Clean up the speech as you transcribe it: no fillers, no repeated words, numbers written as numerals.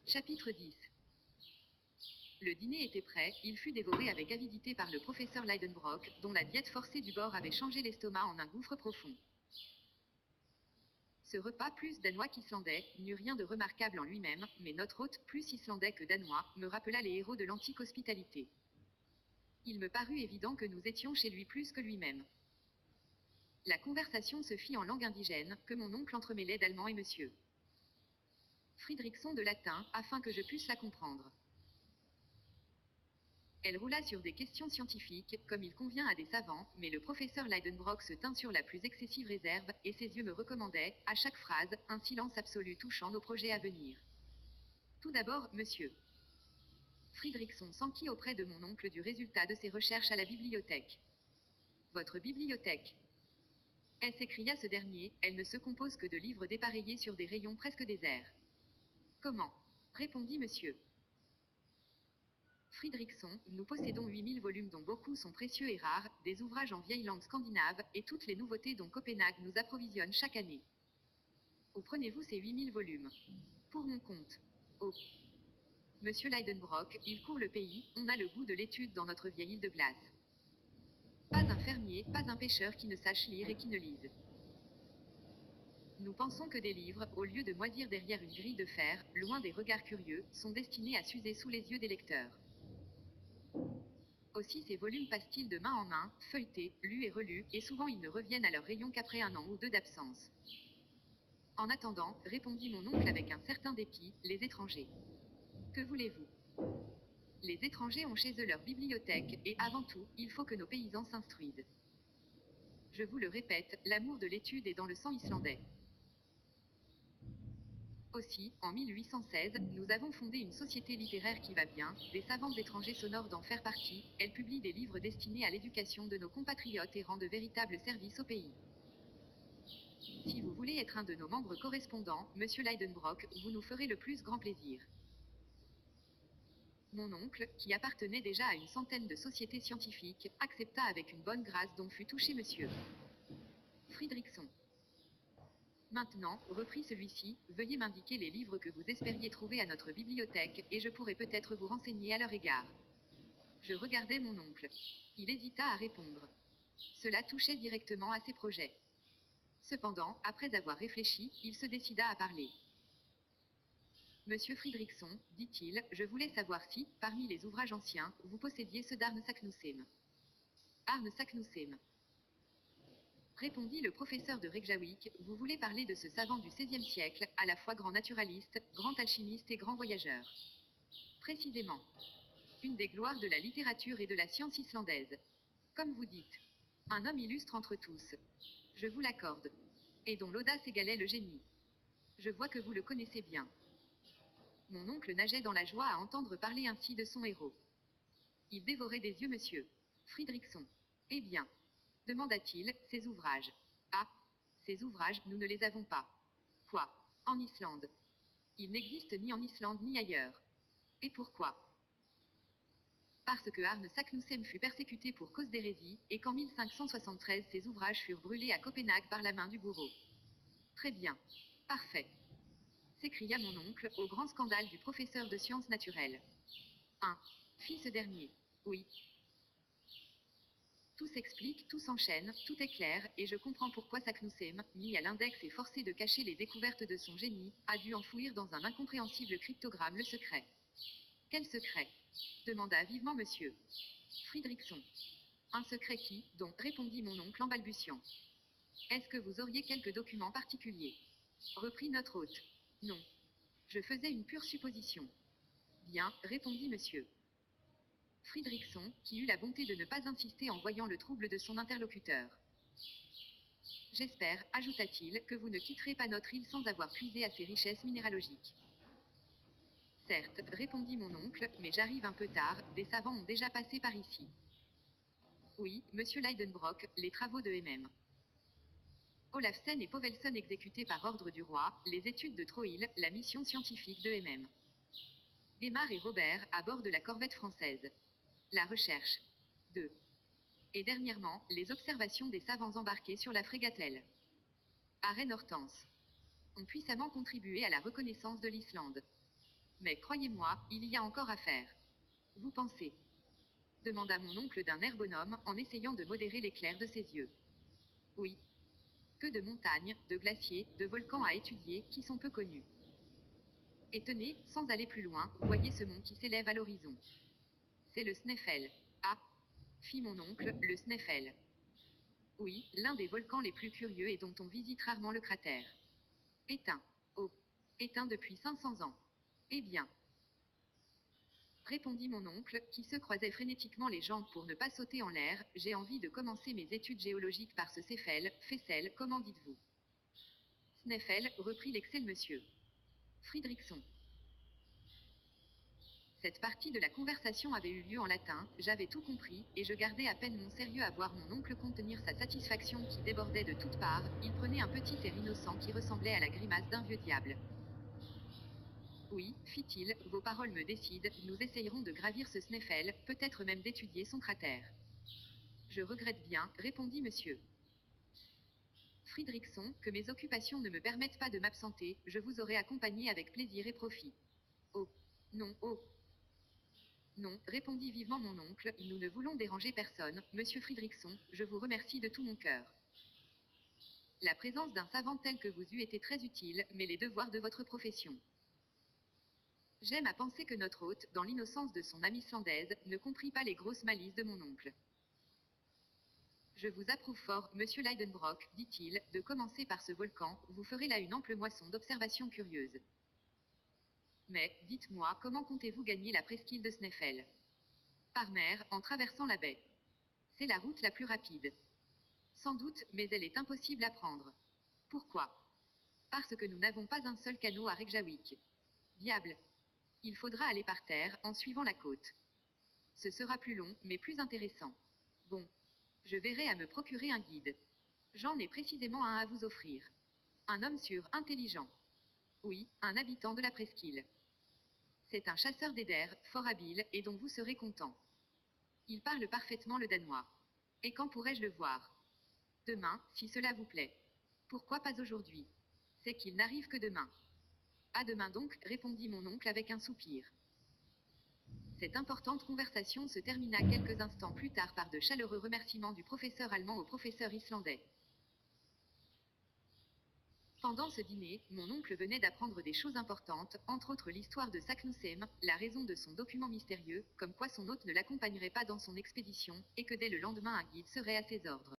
Chapitre 10. Le dîner était prêt, il fut dévoré avec avidité par le professeur Lidenbrock, dont la diète forcée du bord avait changé l'estomac en un gouffre profond. Ce repas plus danois qu'islandais n'eut rien de remarquable en lui-même, mais notre hôte, plus islandais que danois, me rappela les héros de l'antique hospitalité. Il me parut évident que nous étions chez lui plus que lui-même. La conversation se fit en langue indigène, que mon oncle entremêlait d'allemand et monsieur Fridriksson de latin, afin que je puisse la comprendre. Elle roula sur des questions scientifiques, comme il convient à des savants, mais le professeur Lidenbrock se tint sur la plus excessive réserve, et ses yeux me recommandaient, à chaque phrase, un silence absolu touchant nos projets à venir. Tout d'abord, monsieur Fridriksson s'enquit auprès de mon oncle du résultat de ses recherches à la bibliothèque. Votre bibliothèque? S'écria ce dernier, elle ne se compose que de livres dépareillés sur des rayons presque déserts. Comment? Répondit monsieur Fridriksson, nous possédons 8000 volumes dont beaucoup sont précieux et rares, des ouvrages en vieille langue scandinave, et toutes les nouveautés dont Copenhague nous approvisionne chaque année. Où prenez-vous ces 8000 volumes? Pour mon compte. Oh. Monsieur Lidenbrock, il court le pays, on a le goût de l'étude dans notre vieille île de glace. Pas un fermier, pas un pêcheur qui ne sache lire et qui ne lise. Nous pensons que des livres, au lieu de moisir derrière une grille de fer, loin des regards curieux, sont destinés à s'user sous les yeux des lecteurs. Aussi ces volumes passent-ils de main en main, feuilletés, lus et relus, et souvent ils ne reviennent à leur rayon qu'après un an ou deux d'absence. En attendant, répondit mon oncle avec un certain dépit, les étrangers. Que voulez-vous? Les étrangers ont chez eux leur bibliothèque, et avant tout, il faut que nos paysans s'instruisent. Je vous le répète, l'amour de l'étude est dans le sang islandais. Aussi, en 1816, nous avons fondé une société littéraire qui va bien, des savants étrangers s'honorent d'en faire partie, elle publie des livres destinés à l'éducation de nos compatriotes et rend de véritables services au pays. Si vous voulez être un de nos membres correspondants, monsieur Lidenbrock, vous nous ferez le plus grand plaisir. Mon oncle, qui appartenait déjà à une centaine de sociétés scientifiques, accepta avec une bonne grâce dont fut touché monsieur Fridriksson. Maintenant, reprit celui-ci, veuillez m'indiquer les livres que vous espériez trouver à notre bibliothèque, et je pourrai peut-être vous renseigner à leur égard. Je regardai mon oncle. Il hésita à répondre. Cela touchait directement à ses projets. Cependant, après avoir réfléchi, il se décida à parler. Monsieur Fridriksson, dit-il, je voulais savoir si, parmi les ouvrages anciens, vous possédiez ceux d'Arne Saknussemm. Arne Saknussemm. Répondit le professeur de Reykjavik, vous voulez parler de ce savant du XVIe siècle, à la fois grand naturaliste, grand alchimiste et grand voyageur. Précisément. Une des gloires de la littérature et de la science islandaise. Comme vous dites. Un homme illustre entre tous. Je vous l'accorde. Et dont l'audace égalait le génie. Je vois que vous le connaissez bien. Mon oncle nageait dans la joie à entendre parler ainsi de son héros. Il dévorait des yeux monsieur Fridriksson. Eh bien, demanda-t-il, ces ouvrages. Ah, ces ouvrages, nous ne les avons pas. Quoi? En Islande? Ils n'existent ni en Islande ni ailleurs. Et pourquoi? Parce que Arne Saknussemm fut persécuté pour cause d'hérésie, et qu'en 1573 ses ouvrages furent brûlés à Copenhague par la main du bourreau. Très bien. Parfait. S'écria mon oncle, au grand scandale du professeur de sciences naturelles. Fit ce dernier. Oui. Tout s'explique, tout s'enchaîne, tout est clair, et je comprends pourquoi Saknussemm, mis à l'index et forcé de cacher les découvertes de son génie, a dû enfouir dans un incompréhensible cryptogramme le secret. Quel secret? Demanda vivement monsieur Fridriksson. Un secret qui, dont, répondit mon oncle en balbutiant. Est-ce que vous auriez quelques documents particuliers? Reprit notre hôte. Non. Je faisais une pure supposition. Bien, répondit monsieur Fridriksson, qui eut la bonté de ne pas insister en voyant le trouble de son interlocuteur. J'espère, ajouta-t-il, que vous ne quitterez pas notre île sans avoir puisé à ses richesses minéralogiques. Certes, répondit mon oncle, mais j'arrive un peu tard, des savants ont déjà passé par ici. Oui, monsieur Lidenbrock, les travaux de MM. Olafsen et Povelsen exécutés par ordre du roi, les études de Troïl, la mission scientifique de MM. Aymar et Robert, à bord de la corvette française. La recherche. 2. Et dernièrement, les observations des savants embarqués sur la frégatelle. Arène Hortense. Ont puissamment contribué à la reconnaissance de l'Islande. Mais croyez-moi, il y a encore à faire. Vous pensez? Demanda mon oncle d'un air bonhomme, en essayant de modérer l'éclair de ses yeux. Oui. Que de montagnes, de glaciers, de volcans à étudier, qui sont peu connus. Et tenez, sans aller plus loin, voyez ce mont qui s'élève à l'horizon. C'est le Sneffels. Ah, fit mon oncle, le Sneffels. Oui, l'un des volcans les plus curieux et dont on visite rarement le cratère. Éteint. Oh. Éteint depuis 500 ans. Eh bien. Répondit mon oncle, qui se croisait frénétiquement les jambes pour ne pas sauter en l'air, j'ai envie de commencer mes études géologiques par ce Céphèle, Fessel, comment dites-vous? Sneffels, reprit l'excellent monsieur Fridriksson. Cette partie de la conversation avait eu lieu en latin, j'avais tout compris, et je gardais à peine mon sérieux à voir mon oncle contenir sa satisfaction qui débordait de toutes parts, il prenait un petit air innocent qui ressemblait à la grimace d'un vieux diable. Oui, fit-il, vos paroles me décident, nous essayerons de gravir ce Sneffels, peut-être même d'étudier son cratère. Je regrette bien, répondit monsieur Fridriksson, que mes occupations ne me permettent pas de m'absenter, je vous aurais accompagné avec plaisir et profit. Oh. Non, oh. Non, répondit vivement mon oncle, nous ne voulons déranger personne, monsieur Fridriksson, je vous remercie de tout mon cœur. La présence d'un savant tel que vous eût été très utile, mais les devoirs de votre profession. J'aime à penser que notre hôte, dans l'innocence de son amie islandaise, ne comprit pas les grosses malices de mon oncle. Je vous approuve fort, monsieur Leidenbrock, dit-il, de commencer par ce volcan, vous ferez là une ample moisson d'observations curieuses. Mais, dites-moi, comment comptez-vous gagner la presqu'île de Sneffels? Par mer, en traversant la baie. C'est la route la plus rapide. Sans doute, mais elle est impossible à prendre. Pourquoi? Parce que nous n'avons pas un seul canot à Reykjavik. Diable! Il faudra aller par terre, en suivant la côte. Ce sera plus long, mais plus intéressant. Bon. Je verrai à me procurer un guide. J'en ai précisément un à vous offrir. Un homme sûr, intelligent. Oui, un habitant de la presqu'île. C'est un chasseur d'eider, fort habile, et dont vous serez content. Il parle parfaitement le danois. Et quand pourrais-je le voir? Demain, si cela vous plaît. Pourquoi pas aujourd'hui? C'est qu'il n'arrive que demain. À demain donc, répondit mon oncle avec un soupir. Cette importante conversation se termina quelques instants plus tard par de chaleureux remerciements du professeur allemand au professeur islandais. Pendant ce dîner, mon oncle venait d'apprendre des choses importantes, entre autres l'histoire de Saknussemm, la raison de son document mystérieux, comme quoi son hôte ne l'accompagnerait pas dans son expédition, et que dès le lendemain un guide serait à ses ordres.